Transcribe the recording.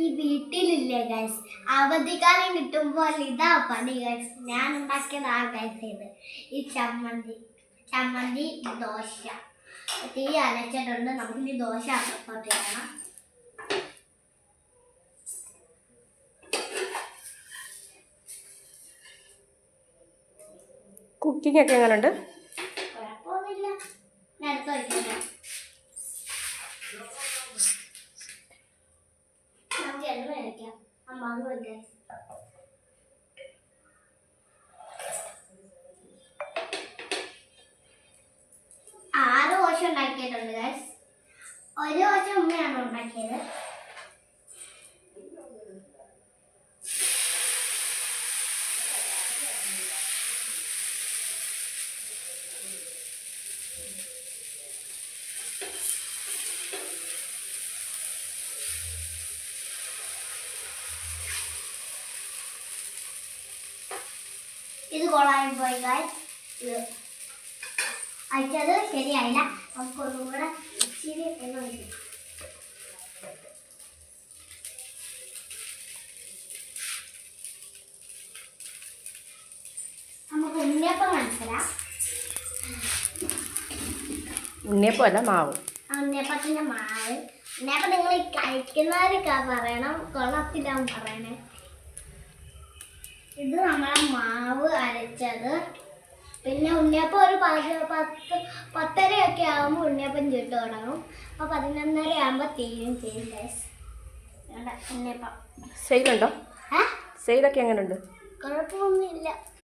ഈ വീട്ടിലില്ലേ ഗൈസ്, അവധിക്കാലം കിട്ടുമ്പോൾ ഇതാ പണി ഗൈസ്. ഞാൻ ഉണ്ടാക്കിയതാ ഗൈസ് ഇത്. ഈ ചമ്മന്തി ദോശ തീ അരച്ചിട്ടുണ്ട്. നമുക്കിനി ദോശ അപ്പുറത്തോട്ട് ചെയ്യണം. കുക്കിംഗ് ഒക്കെ എങ്ങനെയുണ്ട്? കുഴപ്പമൊന്നുമില്ല. ഞാൻ അടുത്ത് വയ്ക്കട്ടെ. നമുക്ക് എണ്ണ വയ്ക്കാം. അമ്മ വയ്ക്കാം. 6 ദോശ ഉണ്ടാക്കിയിട്ടുണ്ട് ഗൈസ്. ഒരു ദോശ ഉമ്മയാണ് ഉണ്ടാക്കിയത്. ഇത് കൊളായി പോയി ഗൈസ്. ഇത് അയച്ചത് ശരിയായില്ല. നമുക്കൊന്നും കൂടെ ഇച്ചിരി എണ്ണ ഒഴിക്കും. നമുക്ക് ഉണ്ണിയപ്പം മനസ്സിലാ. ഉണ്ണിയപ്പം അല്ല, മാവ്. ഉണ്ണിയപ്പത്തിന്റെ മാവ്. ഉണ്ണിയപ്പം നിങ്ങൾ കഴിക്കുന്നവരൊക്കെ പറയണം, കൊള്ളത്തിലാവും പറയണേ. ഇത് നമ്മളെ മാവ് അരച്ചത്. പിന്നെ ഉണ്ണിയപ്പം ഒരു 10:30 ആകുമ്പോൾ ഉണ്ണിയപ്പം ചുട്ട് തുടങ്ങും. അപ്പോൾ 11:30 ആകുമ്പോൾ തീരും ചെയ്യും ഗൈസ്. ഉണ്ണിയപ്പം സെയിലുണ്ടോ? സെയിലൊക്കെ എങ്ങനെയുണ്ട്? കുഴപ്പമൊന്നുമില്ല.